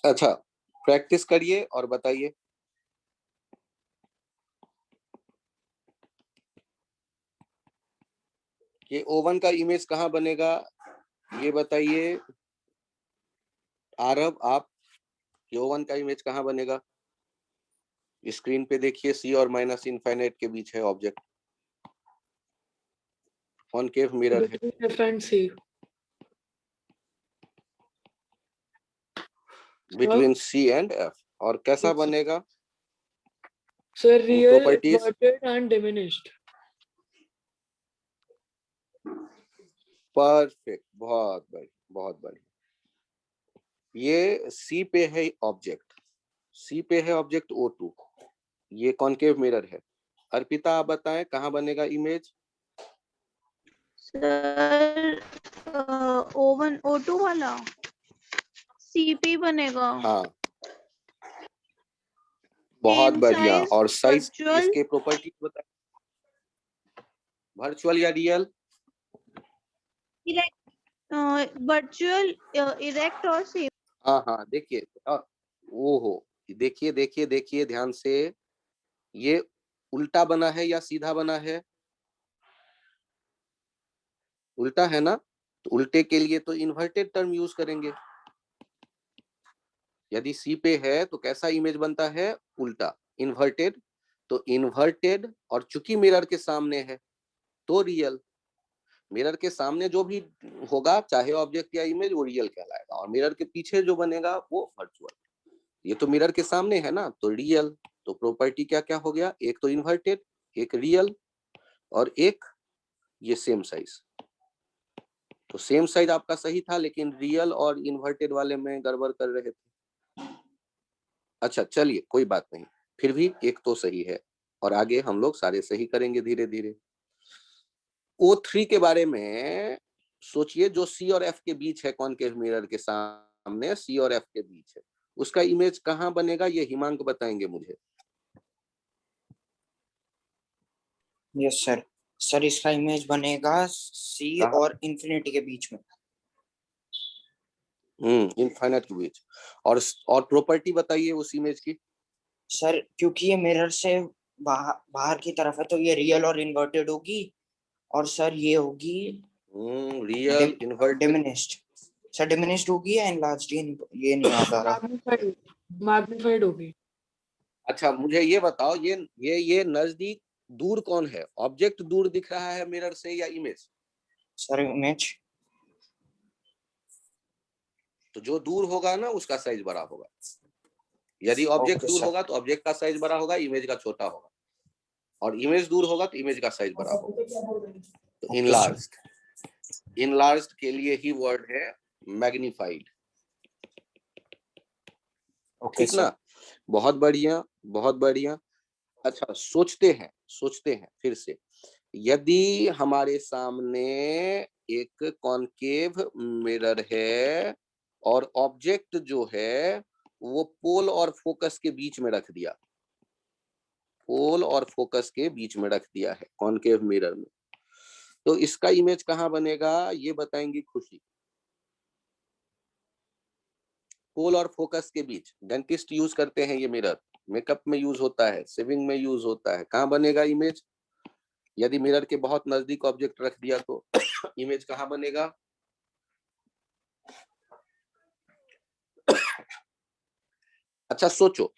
अच्छा, प्रैक्टिस करिए और बताइए। ये ओवन का इमेज कहाँ बनेगा ये बताइए। आरव, आप, ये ओवन का इमेज कहाँ बनेगा? स्क्रीन पे देखिए, सी और माइनस इनफाइनाइट के बीच है ऑब्जेक्ट। कॉनकेव मिरर है। Between F and C. Between C and F. और कैसा Yes, sir. बनेगा? So real, properties? inverted and diminished. Perfect, बहुत बढ़िया, बहुत बढ़िया। ये सी पे है ऑब्जेक्ट, सी पे है ऑब्जेक्ट O2। ये कॉनकेव मिरर है। अर्पिता आप बताएं कहाँ बनेगा इमेज? Sir, O1 O2 वाला CP बनेगा। हाँ, बहुत Same बढ़िया। size, और साइज virtual, इसके प्रॉपर्टीज बताएं। वर्चुअल या रियल? virtual, erect और same. हाँ हाँ, देखिए वो हो, देखिए देखिए देखिए ध्यान से। ये उल्टा बना है या सीधा बना है? उल्टा है ना? तो उल्टे के लिए तो इन्वर्टेड टर्म यूज करेंगे। यदि सी पे है तो कैसा इमेज बनता है? उल्टा, इन्वर्टेड। तो इन्वर्टेड, और चूंकि मिरर के सामने है तो रियल। मिरर के सामने जो भी होगा चाहे ऑब्जेक्ट या इमेज, वो रियल कहलाएगा। और मिरर के पीछे जो बनेगा वो वर्चुअल। ये तो मिरर के सामने है ना, तो रियल। तो प्रॉपर्टी क्या क्या हो गया? एक तो इन्वर्टेड, एक रियल, और एक ये सेम साइज। तो सेम साइज आपका सही था, लेकिन रियल और इन्वर्टेड वाले में गड़बड़ कर रहे थे। अच्छा चलिए कोई बात नहीं, फिर भी एक तो सही है और आगे हम लोग सारे सही करेंगे धीरे धीरे। O3 के बारे में सोचिए, जो C और F के बीच है, कॉनकेव मिरर के सामने C और F के बीच है, उसका इमेज कहाँ बनेगा ये हिमांक बताएंगे मुझे। Yes sir. सर इसका इमेज बनेगा सी कहाँ? और इन्फिनिटी के बीच में। इनफाइनाइट के बीच। और प्रॉपर्टी बताइए उस इमेज की। सर क्योंकि ये मिरर से बाहर की तरफ है तो ये रियल और इन्वर्टेड होगी, और सर ये होगी real inverted. Diminished. Sir diminished होगी या एनलार्ज्ड, ये नहीं याद आ रहा। मैग्निफाइड होगी। अच्छा मुझे ये बताओ, ये नजदीक दूर कौन है? ऑब्जेक्ट दूर दिख रहा है मिरर से या इमेज? Sir image. तो जो दूर होगा ना उसका साइज बड़ा होगा। यदि ऑब्जेक्ट ओके दूर सर। होगा तो ऑब्जेक्ट का साइज बड़ा होगा, इमेज का छोटा होगा, और इमेज दूर होगा तो इमेज का साइज बड़ा होगा। तो ओके इनलार्ज्ड, इनलार्ज्ड के लिए ही वर्ड है मैग्निफाइड। ओके ठीक ना? बहुत बढ़िया, बहुत बढ़िया। अच्छा सोचते हैं फिर से, यदि हमारे सामने एक कॉनकेव मिरर है और ऑब्जेक्ट जो है वो पोल और फोकस के बीच में रख दिया, पोल और फोकस के बीच में रख दिया है कॉनकेव मिरर में, तो इसका इमेज कहाँ बनेगा ये बताएंगी खुशी। पोल और फोकस के बीच डेंटिस्ट यूज करते हैं ये मिरर, मेकअप में यूज होता है, शेविंग में यूज होता है। कहाँ बनेगा इमेज? यदि मिरर के बहुत नजदीक ऑब्जेक्ट रख दिया तो इमेज कहाँ बनेगा? अच्छा सोचो,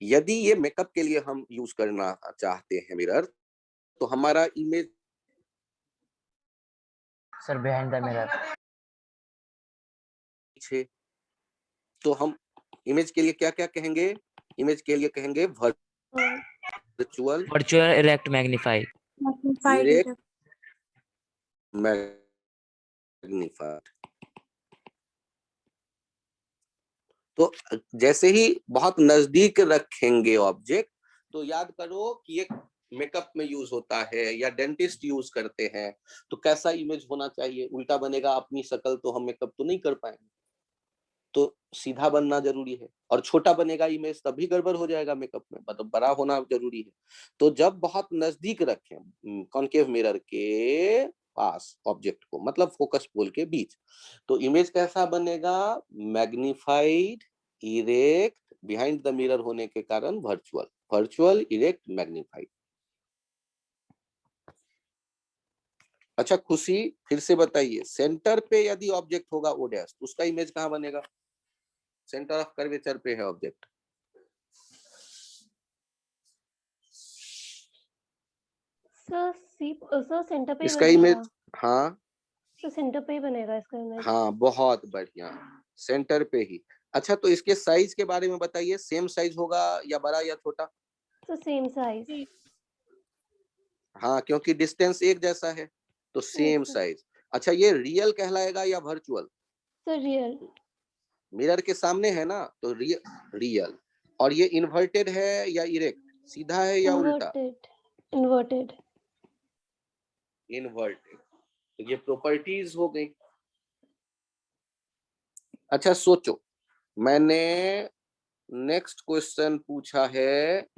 यदि ये मेकअप के लिए हम यूज करना चाहते हैं मिरर, तो हमारा image sir behind the mirror. पीछे, तो हम इमेज के लिए क्या क्या कहेंगे? इमेज के लिए कहेंगे virtual erect magnify. Erect magnified. तो जैसे ही बहुत नजदीक रखेंगे ऑब्जेक्ट, तो याद करो कि एक मेकअप में यूज होता है या डेंटिस्ट यूज करते हैं, तो कैसा इमेज होना चाहिए? उल्टा बनेगा, अपनी शक्ल तो हम मेकअप तो नहीं कर पाएंगे, तो सीधा बनना जरूरी है, और छोटा बनेगा इमेज तभी गड़बड़ हो जाएगा मेकअप में, मतलब बड़ा होना जरूरी है। तो जब बहुत नजदीक रखें कॉनकेव मिरर के पास ऑब्जेक्ट को, मतलब फोकस पोल के बीच, तो इमेज कैसा बनेगा? Magnified, erect, behind the mirror होने के कारण वर्चुअल, वर्चुअल इरेक्ट मैग्निफाइड। अच्छा खुशी फिर से बताइए, सेंटर पे यदि ऑब्जेक्ट होगा ओ डैश, उसका इमेज कहाँ बनेगा? सेंटर ऑफ कर्वेचर पे है ऑब्जेक्ट, सर सेंटर पे ही इसका इमेज, बनेगा। हाँ सर सेंटर पे ही बनेगा इसका इमेज। हाँ बहुत बढ़िया, सेंटर पे ही। अच्छा तो इसके साइज के बारे में बताइए, सेम साइज होगा या बड़ा या छोटा? Sir same size. हाँ क्योंकि डिस्टेंस एक जैसा है तो सेम सर। साइज। अच्छा ये रियल कहलाएगा या वर्चुअल? Sir real. मिरर के सामने है ना तो रियल। और ये इन्वर्टेड है या इरेक्ट, सीधा है या उल्टा? इन्वर्टेड। इन्वर्टेड। इन्वर्टेड। तो ये प्रॉपर्टीज हो गई। अच्छा सोचो, मैंने नेक्स्ट क्वेश्चन पूछा है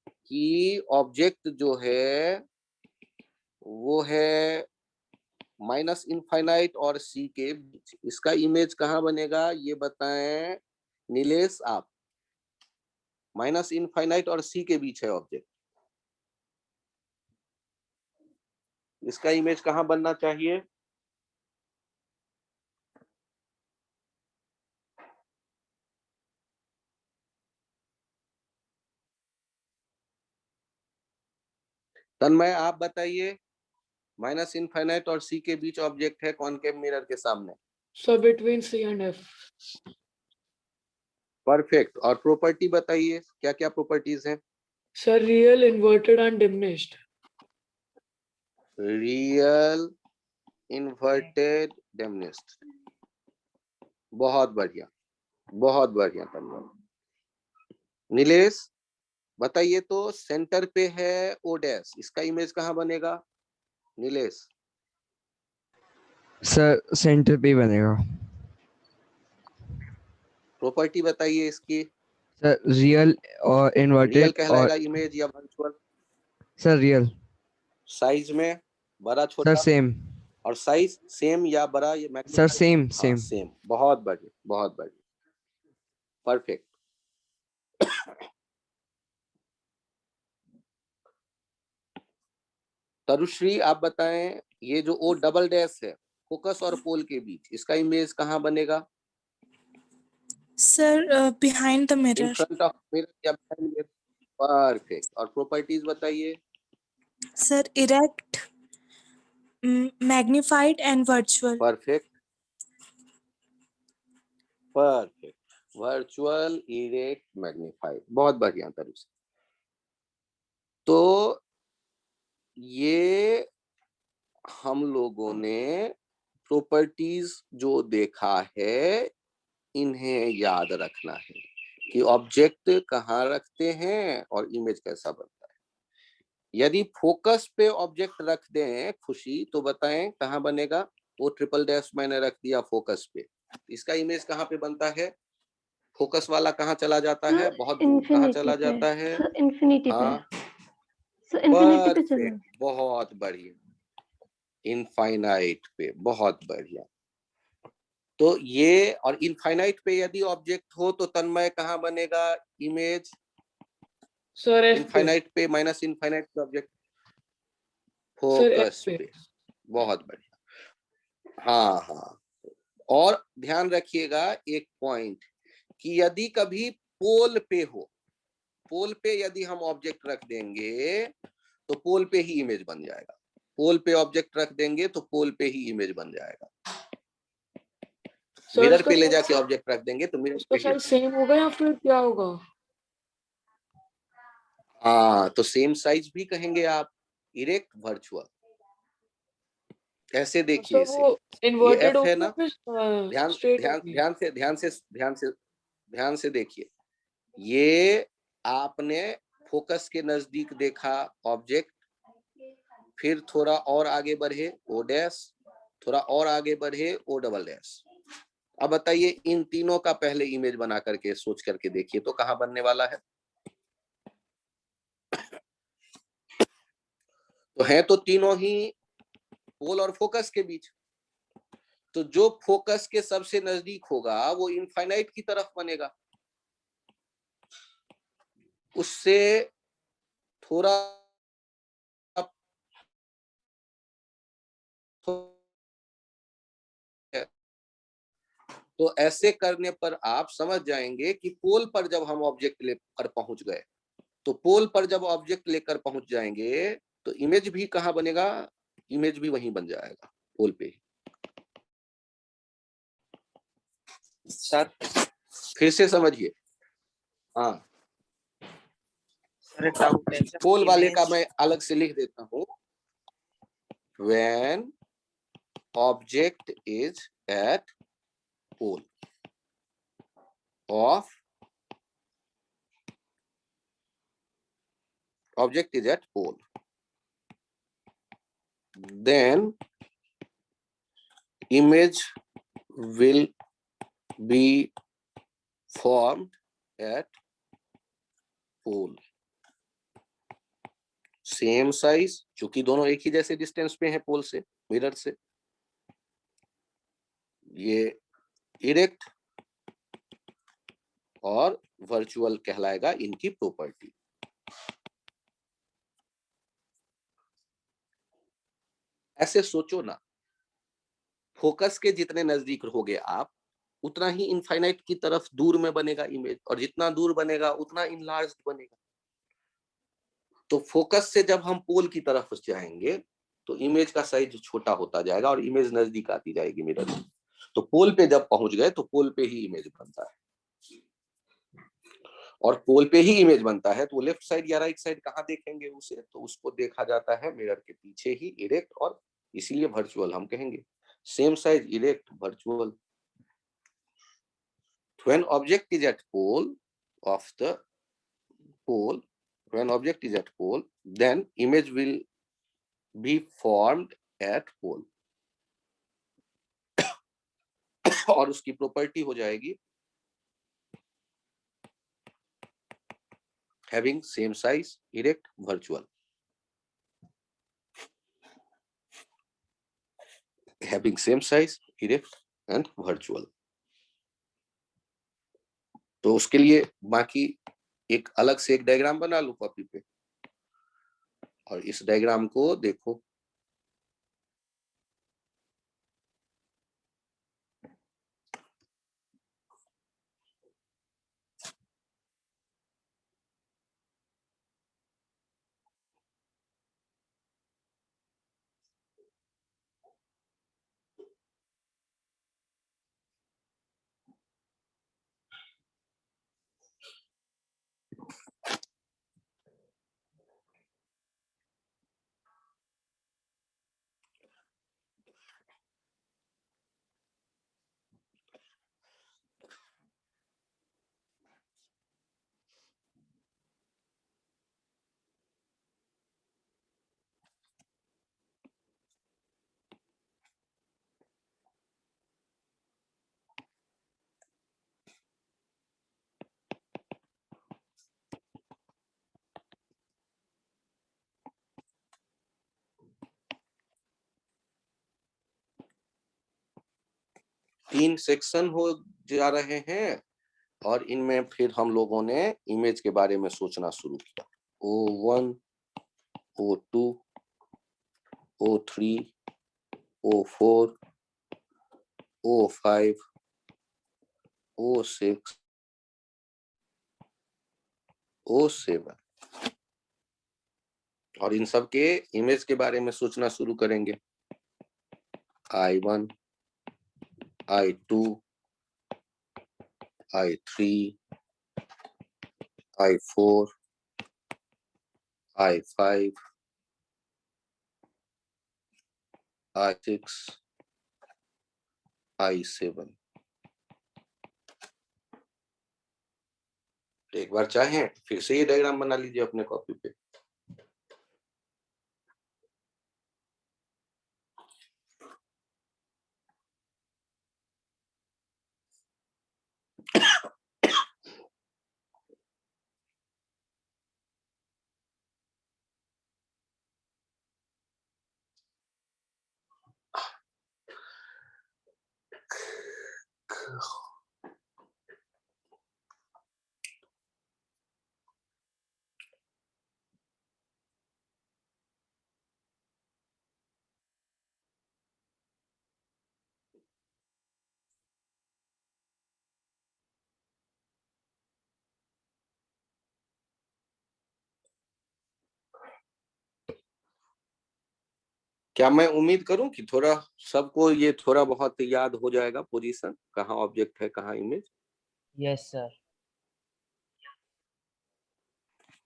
कि ऑब्जेक्ट जो है वो है माइनस इनफाइनाइट और सी के बीच, इसका इमेज कहाँ बनेगा ये बताएं नीलेश आप। माइनस इनफाइनाइट और सी के बीच है ऑब्जेक्ट, इसका इमेज कहाँ बनना चाहिए? तन्मय आप बताइए, माइनस इनफाइनाइट और सी के बीच ऑब्जेक्ट है कॉनकेव मिरर के सामने। So between C and F. Perfect. और प्रॉपर्टी बताइए, क्या क्या प्रॉपर्टीज है? Sir real, inverted and diminished. Real, inverted, diminished. बहुत बढ़िया, बहुत बढ़िया तन्मय। नीलेश बताइए तो, सेंटर पे है ओ डैश, इसका इमेज कहाँ बनेगा नीलेश? सर सेंटर पे ही बनेगा। प्रॉपर्टी बताइए इसकी। सर रियल और रियल इन्वर्टेड कहलाएगा और इमेज या वर्चुअल? Sir real. साइज में बड़ा सर छोटा? सेम। और साइज सेम या बड़ा या सर मैग्नीफाई? सेम हाँ सेम। सेम। बहुत बढ़िया, बहुत बढ़िया, परफेक्ट। तरुश्री आप बताएं, ये जो ओ डबल डैश है फोकस और पोल के बीच, इसका इमेज कहाँ बनेगा? Sir, behind the in mirror. Front of mirror या behind mirror? परफेक्ट। और प्रॉपर्टीज बताइए। Sir, erect, magnified and virtual. Perfect, perfect, virtual, erect, magnified. बहुत बढ़िया तरुश्री। तो ये हम लोगों ने प्रॉपर्टीज जो देखा है, इन्हें याद रखना है कि ऑब्जेक्ट कहाँ रखते हैं और इमेज कैसा बनता है। यदि फोकस पे ऑब्जेक्ट रख दें खुशी, तो बताएं कहाँ बनेगा? वो ट्रिपल डैश मैंने रख दिया फोकस पे, इसका इमेज कहाँ पे बनता है? फोकस वाला कहाँ चला जाता है? बहुत दूर। कहाँ चला जाता है? सर इन्फिनिटी पे। हाँ सर इन्फिनिटी पे चला। परफेक्ट, बहुत बढ़िया, इनफाइनाइट पे। बहुत बढ़िया। तो ये, और इनफाइनाइट पे यदि ऑब्जेक्ट हो तो तन्मय कहाँ बनेगा इमेज? सर एफ पे। इनफाइनाइट पे माइनस इनफाइनाइट पे ऑब्जेक्ट सर एफ फोकस पे। पे। बहुत बढ़िया। हाँ हाँ। और ध्यान रखिएगा एक पॉइंट, कि यदि कभी पोल पे हो, पोल पे यदि हम ऑब्जेक्ट रख देंगे तो पोल पे ही इमेज बन जाएगा। पोल पे ऑब्जेक्ट रख देंगे तो पोल पे ही इमेज बन जाएगा। सर मिरर इसका पे ले जाके ऑब्जेक्ट रख देंगे तो मिरर पे इसका ही। साइज सेम होगा या फिर क्या होगा? हाँ, तो सेम साइज भी कहेंगे आप, इरेक्ट वर्चुअल। ऐसे देखिए मतलब इसे, वो ये इन्वर्टेड एफ है होगी या ना, फिर ध्यान स्ट्रेट ध्यान होगी? ध्यान से ध्यान से ध्यान से ध्यान से देखिए, ये आपने फोकस के नजदीक देखा ऑब्जेक्ट, फिर थोड़ा और आगे बढ़े ओ डैश, थोड़ा और आगे बढ़े ओ डबल डैश। अब बताइए इन तीनों का पहले इमेज बना करके सोच करके देखिए तो कहां बनने वाला है? तो है तो तीनों ही पोल और फोकस के बीच। तो जो फोकस के सबसे नजदीक होगा वो इनफाइनाइट की तरफ बनेगा, उससे थोड़ा तो ऐसे करने पर आप समझ जाएंगे कि पोल पर जब हम ऑब्जेक्ट लेकर पहुंच गए, तो पोल पर जब ऑब्जेक्ट लेकर पहुंच जाएंगे तो इमेज भी कहां बनेगा? इमेज भी वहीं बन जाएगा, पोल पे ही। सर फिर से समझिए। हाँ, सर डाउट है सर, पोल वाले का image- मैं अलग से लिख देता हूं। When object is at pole of object is at pole, then image will be formed at pole. Same size, चूंकि दोनों एक ही जैसे डिस्टेंस पे हैं पोल से, मिरर से। ये इरेक्ट और वर्चुअल कहलाएगा इनकी प्रॉपर्टी। ऐसे सोचो ना, फोकस के जितने नजदीक रहोगे आप, उतना ही इनफाइनाइट की तरफ दूर में बनेगा इमेज, और जितना दूर बनेगा उतना इनलार्ज बनेगा। तो फोकस से जब हम पोल की तरफ जाएंगे तो इमेज का साइज छोटा होता जाएगा और इमेज नजदीक आती जाएगी मिरर में। तो पोल पे जब पहुंच गए तो पोल पे ही इमेज बनता है, और पोल पे ही इमेज बनता है तो लेफ्ट साइड या राइट साइड कहाँ देखेंगे उसे? तो उसको देखा जाता है मिरर के पीछे ही, इरेक्ट, और इसीलिए वर्चुअल हम कहेंगे। Same size, erect, virtual. When object is at pole of the pole, when object is at pole, then image will be formed at pole. और उसकी प्रॉपर्टी हो जाएगी having same size, erect, virtual. Having same size, erect and virtual. तो उसके लिए बाकी एक अलग से एक डायग्राम बना लो कॉपी पे और इस डायग्राम को देखो। तीन सेक्शन हो जा रहे हैं और इनमें फिर हम लोगों ने इमेज के बारे में सोचना शुरू किया। O1, O2, O3, O4, O5, O6, O7 और इन सब के इमेज के बारे में सोचना शुरू करेंगे। I1, I2, I3, I4, I5, I6, I7। एक बार चाहें फिर से ये डायग्राम बना लीजिए अपने कॉपी पे। क्या मैं उम्मीद करूं कि थोड़ा सबको ये थोड़ा बहुत याद हो जाएगा पोजीशन, कहाँ ऑब्जेक्ट है कहाँ image. Yes, sir.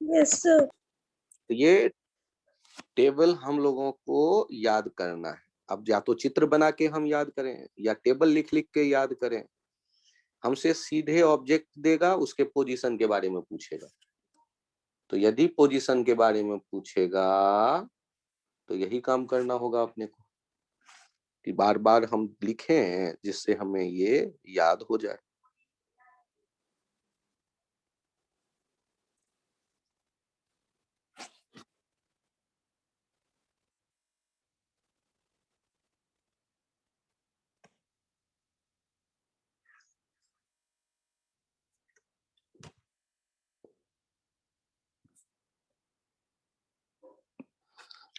Yes, sir. तो ये टेबल हम लोगों को याद करना है। अब या तो चित्र बना के हम याद करें या टेबल लिख लिख के याद करें। हमसे सीधे ऑब्जेक्ट देगा, उसके पोजीशन के बारे में पूछेगा। तो यदि पोजीशन के बारे में पूछेगा तो यही काम करना होगा अपने को कि बार बार हम लिखें जिससे हमें ये याद हो जाए।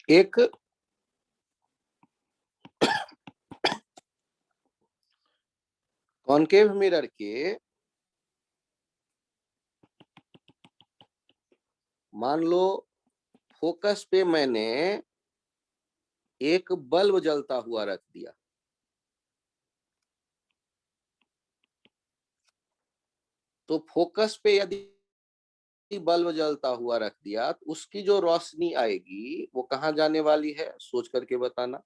एक कॉनकेव मिरर के मान लो फोकस पे मैंने एक बल्ब जलता हुआ रख दिया। तो फोकस पे यदि बल्ब जलता हुआ रख दिया तो उसकी जो रोशनी आएगी वो कहाँ जाने वाली है, सोच करके बताना।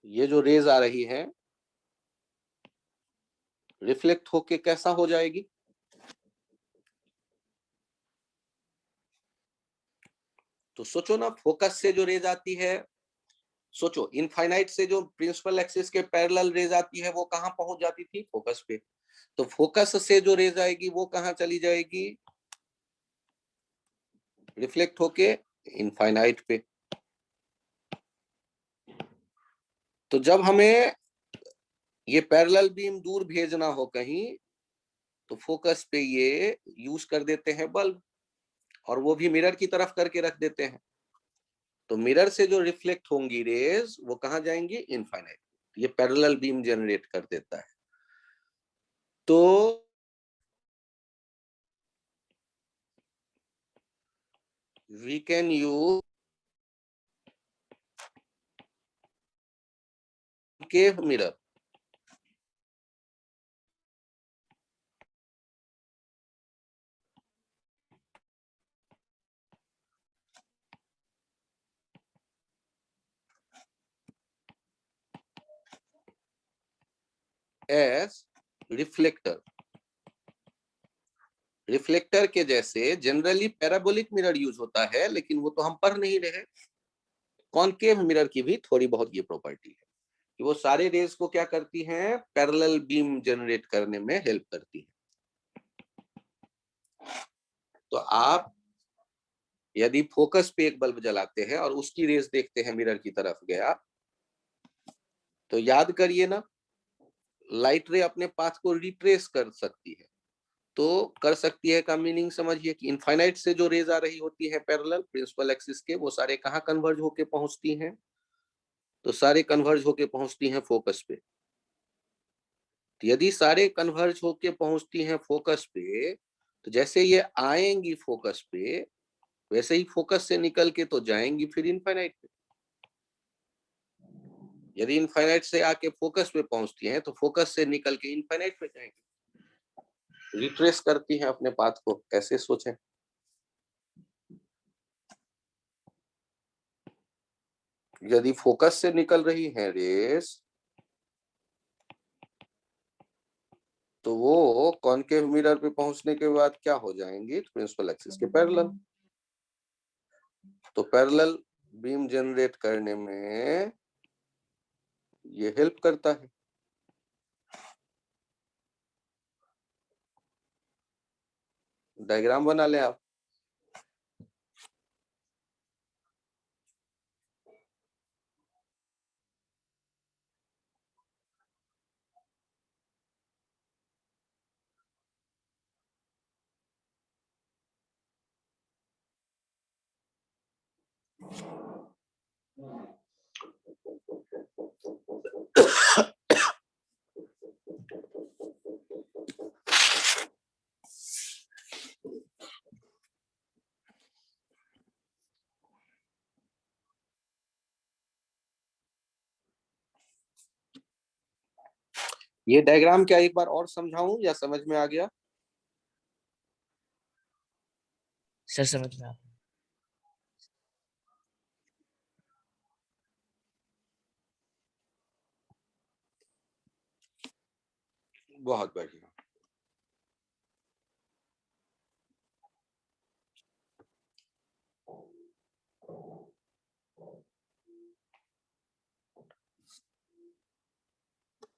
ये जो रेज आ रही है रिफ्लेक्ट होके कैसा हो जाएगी, तो सोचो ना, फोकस से जो रेज आती है, सोचो इनफाइनाइट से जो प्रिंसिपल एक्सिस के पैरेलल रेज आती है वो कहाँ पहुंच जाती थी? फोकस पे। तो फोकस से जो रेज आएगी वो कहाँ चली जाएगी? रिफ्लेक्ट होके इनफाइनाइट पे। तो जब हमें ये पैरेलल बीम दूर भेजना हो कहीं, तो फोकस पे ये यूज कर देते हैं बल्ब, और वो भी मिरर की तरफ करके रख देते हैं। तो मिरर से जो रिफ्लेक्ट होंगी रेज वो कहाँ जाएंगी? इनफाइनाइट। ये पैरेलल बीम जनरेट कर देता है। तो we can use concave mirror as reflector। Reflector के जैसे जनरली पैराबोलिक मिरर यूज होता है, लेकिन वो तो हम पढ़ नहीं रहे। कॉनकेव मिरर की भी थोड़ी बहुत ये प्रॉपर्टी है कि वो सारे रेज को क्या करती हैं? पैरेलल बीम जनरेट करने में हेल्प करती है। तो आप यदि फोकस पे एक बल्ब जलाते हैं और उसकी रेज देखते हैं मिरर की तरफ गया, तो याद करिए ना, लाइट रे अपने पाथ को रिट्रेस कर सकती है। तो कर सकती है का मीनिंग समझिए कि इनफाइनाइट से जो रेज आ रही होती है पैरेलल प्रिंसिपल एक्सिस के, वो सारे कहाँ कन्वर्ज होके पहुंचती हैं? तो सारे कन्वर्ज होके पहुंचती हैं फोकस पे। तो यदि सारे कन्वर्ज होके पहुंचती हैं फोकस पे, तो जैसे ये आएंगी फोकस पे, वैसे ही फोकस से निकल के तो जाएंगी फिर इनफाइनाइट पे। यदि इनफाइनाइट से आके फोकस पे पहुंचती हैं, तो फोकस से निकल के इनफाइनाइट पे जाएंगी, रिट्रेस करती हैं अपने पाथ को। ऐसे सोचें। यदि फोकस से निकल रही है रेस, तो वो कॉनकेव मिरर पे पहुंचने के बाद क्या हो जाएंगी? प्रिंसिपल एक्सिस के पैरेलल। तो पैरेलल बीम जनरेट करने में ये हेल्प करता है। डायग्राम बना लें आप। ये डायग्राम क्या एक बार और समझाऊं या समझ में आ गया? सर समझ में आ गया। बहुत बढ़िया।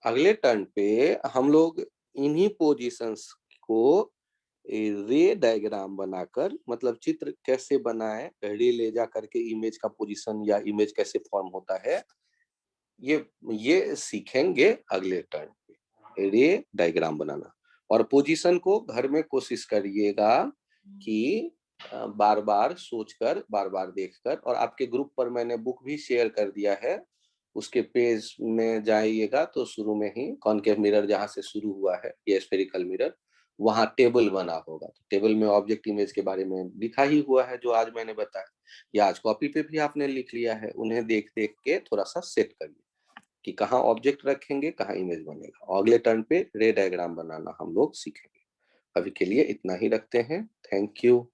अगले टर्न पे हम लोग इन्हीं पोजीशंस को रे डायग्राम बनाकर, मतलब चित्र कैसे बनाए, रे ले जा करके इमेज का पोजीशन या इमेज कैसे फॉर्म होता है, ये सीखेंगे अगले टर्न पे। रे डायग्राम बनाना और पोजीशन को घर में कोशिश करिएगा कि बार बार सोचकर, बार बार देखकर। और आपके ग्रुप पर मैंने बुक भी शेयर कर दिया है, उसके पेज में जाइएगा तो शुरू में ही कॉनकेव मिरर जहां से शुरू हुआ है, ये स्फेरिकल मिरर, वहां टेबल बना होगा। तो टेबल में ऑब्जेक्ट इमेज के बारे में लिखा ही हुआ है जो आज मैंने बताया, या आज कॉपी पे भी आपने लिख लिया है। उन्हें देख देख के थोड़ा सा सेट करिए कि कहाँ ऑब्जेक्ट रखेंगे, कहाँ इमेज बनेगा। और अगले टर्न पे रे डायग्राम बनाना हम लोग सीखेंगे। अभी के लिए इतना ही रखते हैं। Thank you.